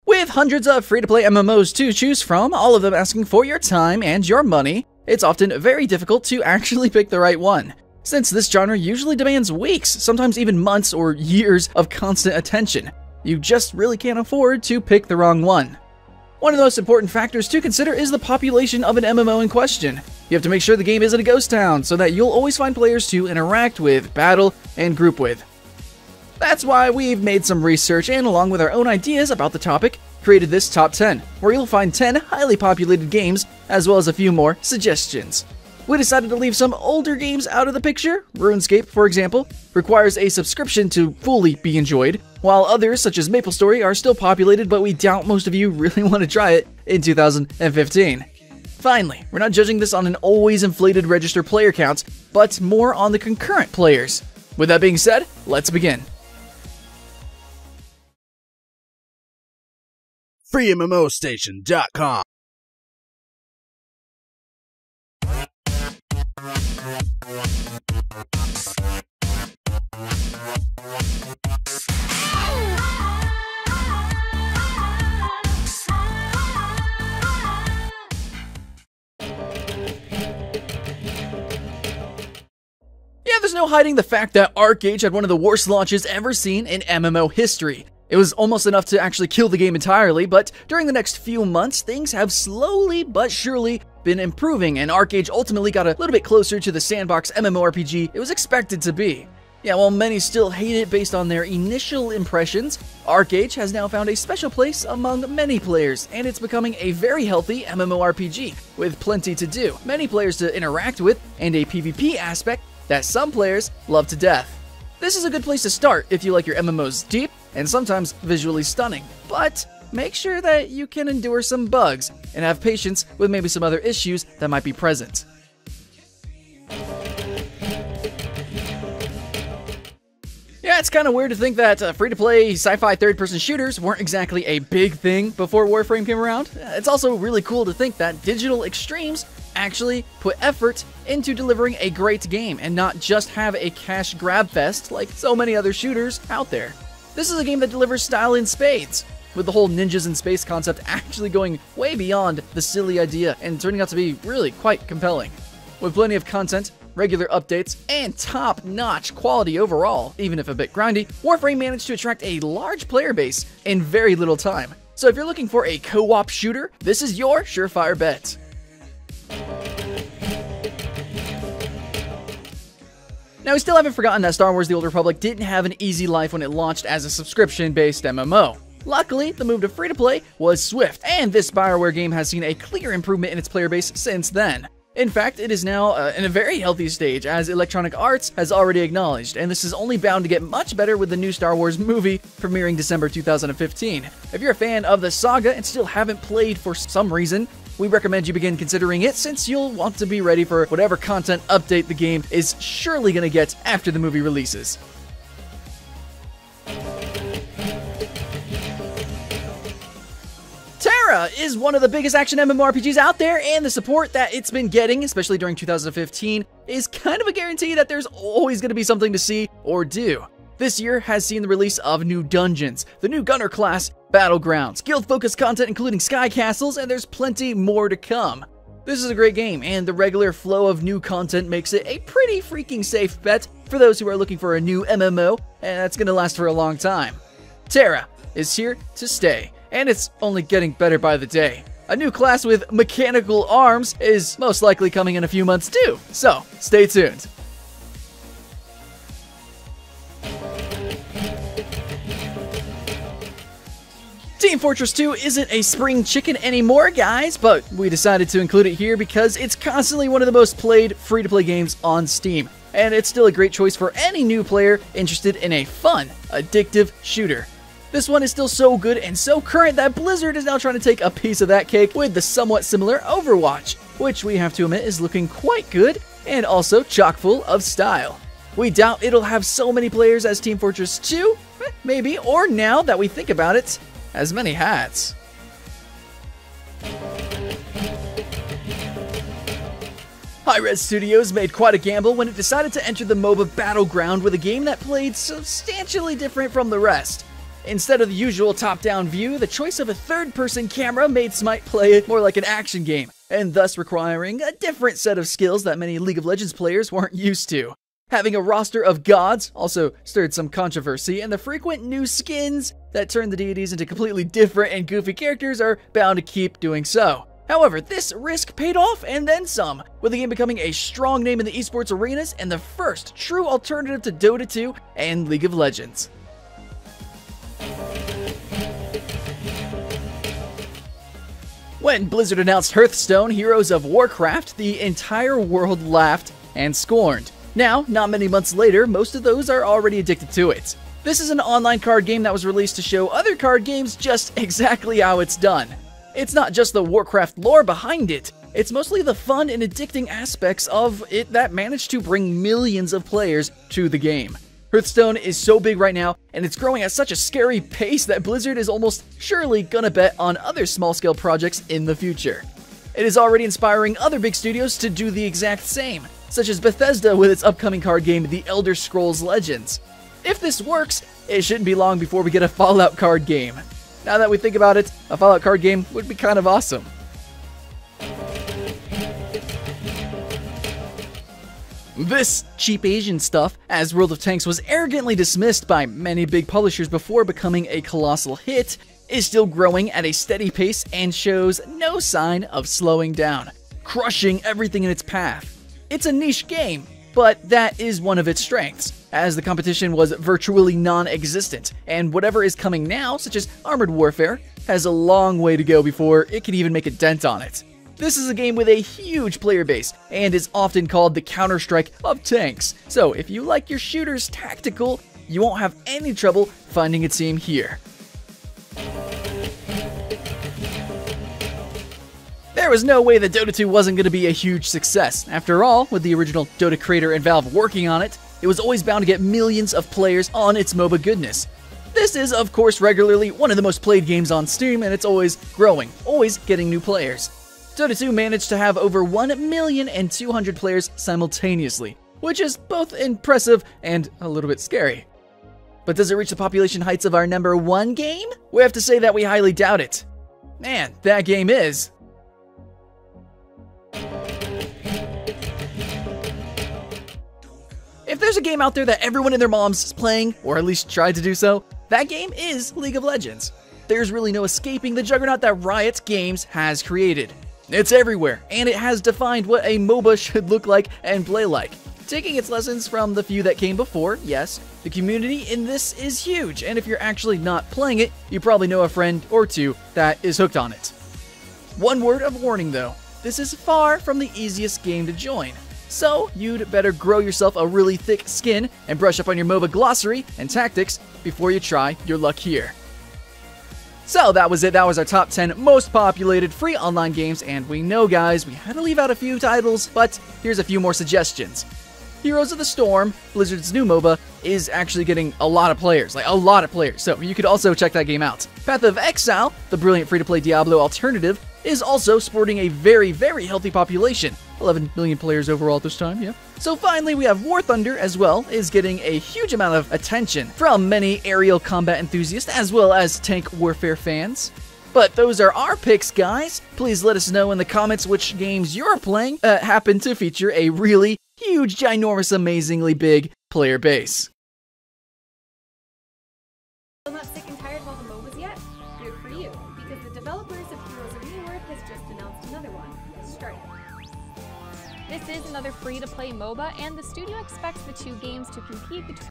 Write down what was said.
With hundreds of free-to-play MMOs to choose from, all of them asking for your time and your money, it's often very difficult to actually pick the right one. Since this genre usually demands weeks, sometimes even months or years of constant attention, you just really can't afford to pick the wrong one. One of the most important factors to consider is the population of an MMO in question. You have to make sure the game isn't a ghost town so that you'll always find players to interact with, battle, and group with. That's why we've made some research and, along with our own ideas about the topic, created this top 10, where you'll find 10 highly populated games, as well as a few more suggestions. We decided to leave some older games out of the picture. RuneScape, for example, requires a subscription to fully be enjoyed, while others, such as MapleStory, are still populated, but we doubt most of you really want to try it in 2015. Finally, we're not judging this on an always inflated register player count, but more on the concurrent players. With that being said, let's begin. FreeMMOstation.com. Yeah, there's no hiding the fact that ArcheAge had one of the worst launches ever seen in MMO history. It was almost enough to actually kill the game entirely, but during the next few months, things have slowly but surely been improving, and ArcheAge ultimately got a little bit closer to the sandbox MMORPG it was expected to be. Yeah, while many still hate it based on their initial impressions, ArcheAge has now found a special place among many players, and it's becoming a very healthy MMORPG, with plenty to do, many players to interact with, and a PvP aspect that some players love to death. This is a good place to start if you like your MMOs deep and sometimes visually stunning, but make sure that you can endure some bugs and have patience with maybe some other issues that might be present. Yeah, it's kind of weird to think that free-to-play sci-fi third-person shooters weren't exactly a big thing before Warframe came around. It's also really cool to think that digital extremes actually put effort into delivering a great game and not just have a cash grab fest like so many other shooters out there. This is a game that delivers style in spades, with the whole ninjas in space concept actually going way beyond the silly idea and turning out to be really quite compelling. With plenty of content, regular updates, and top-notch quality overall, even if a bit grindy, Warframe managed to attract a large player base in very little time. So if you're looking for a co-op shooter, this is your surefire bet. Now, we still haven't forgotten that Star Wars: The Old Republic didn't have an easy life when it launched as a subscription-based MMO. Luckily, the move to free-to-play was swift, and this Bioware game has seen a clear improvement in its player base since then. In fact, it is now in a very healthy stage, as Electronic Arts has already acknowledged, and this is only bound to get much better with the new Star Wars movie premiering December 2015. If you're a fan of the saga and still haven't played for some reason, we recommend you begin considering it, since you'll want to be ready for whatever content update the game is surely going to get after the movie releases. TERA is one of the biggest action MMORPGs out there, and the support that it's been getting, especially during 2015, is kind of a guarantee that there's always going to be something to see or do. This year has seen the release of new dungeons, the new Gunner class, battlegrounds, guild-focused content including sky castles, and there's plenty more to come. This is a great game, and the regular flow of new content makes it a pretty freaking safe bet for those who are looking for a new MMO, and that's gonna last for a long time. TERA is here to stay, and it's only getting better by the day. A new class with mechanical arms is most likely coming in a few months too, so stay tuned. Team Fortress 2 isn't a spring chicken anymore, guys, but we decided to include it here because it's constantly one of the most played free-to-play games on Steam, and it's still a great choice for any new player interested in a fun, addictive shooter. This one is still so good and so current that Blizzard is now trying to take a piece of that cake with the somewhat similar Overwatch, which we have to admit is looking quite good and also chock full of style. We doubt it'll have so many players as Team Fortress 2, maybe, or now that we think about it, as many hats. Hi-Rez Studios made quite a gamble when it decided to enter the MOBA battleground with a game that played substantially different from the rest. Instead of the usual top-down view, the choice of a third-person camera made SMITE play more like an action game, and thus requiring a different set of skills that many League of Legends players weren't used to. Having a roster of gods also stirred some controversy, and the frequent new skins that turn the deities into completely different and goofy characters are bound to keep doing so. However, this risk paid off and then some, with the game becoming a strong name in the esports arenas and the first true alternative to Dota 2 and League of Legends. When Blizzard announced HearthStone, Heroes of Warcraft, the entire world laughed and scorned. Now, not many months later, most of those are already addicted to it. This is an online card game that was released to show other card games just exactly how it's done. It's not just the Warcraft lore behind it, it's mostly the fun and addicting aspects of it that managed to bring millions of players to the game. Hearthstone is so big right now, and it's growing at such a scary pace that Blizzard is almost surely gonna bet on other small-scale projects in the future. It is already inspiring other big studios to do the exact same, such as Bethesda with its upcoming card game, The Elder Scrolls Legends. If this works, it shouldn't be long before we get a Fallout card game. Now that we think about it, a Fallout card game would be kind of awesome. This cheap Asian stuff, as World of Tanks was arrogantly dismissed by many big publishers before becoming a colossal hit, is still growing at a steady pace and shows no sign of slowing down, crushing everything in its path. It's a niche game, but that is one of its strengths, as the competition was virtually non-existent, and whatever is coming now, such as Armored Warfare, has a long way to go before it can even make a dent on it. This is a game with a huge player base, and is often called the Counter-Strike of tanks, so if you like your shooters tactical, you won't have any trouble finding a team here. There was no way that Dota 2 wasn't going to be a huge success. After all, with the original Dota creator and Valve working on it, it was always bound to get millions of players on its MOBA goodness. This is, of course, regularly one of the most played games on Steam, and it's always growing, always getting new players. Dota 2 managed to have over 1,200,000 players simultaneously, which is both impressive and a little bit scary. But does it reach the population heights of our #1 game? We have to say that we highly doubt it. Man, that game is. If there's a game out there that everyone and their moms is playing, or at least tried to do so, that game is League of Legends. There's really no escaping the juggernaut that Riot Games has created. It's everywhere, and it has defined what a MOBA should look like and play like. Taking its lessons from the few that came before, yes, the community in this is huge, and if you're actually not playing it, you probably know a friend or two that is hooked on it. One word of warning though, this is far from the easiest game to join. So, you'd better grow yourself a really thick skin and brush up on your MOBA glossary and tactics before you try your luck here. So that was it, that was our top 10 most populated free online games, and we know guys, we had to leave out a few titles, but here's a few more suggestions. Heroes of the Storm, Blizzard's new MOBA, is actually getting a lot of players, so you could also check that game out. Path of Exile, the brilliant free-to-play Diablo alternative, is also sporting a very, very healthy population. 11 million players overall at this time, yeah. So finally, we have War Thunder as well, is getting a huge amount of attention from many aerial combat enthusiasts as well as tank warfare fans. But those are our picks, guys. Please let us know in the comments which games you're playing happen to feature a really huge, ginormous, amazingly big player base. Still not sick and tired of all the MOBAs yet? Good for you, because the developers of Heroes of New Earth has just announced another one, Strike. This is another free-to-play MOBA, and the studio expects the two games to compete between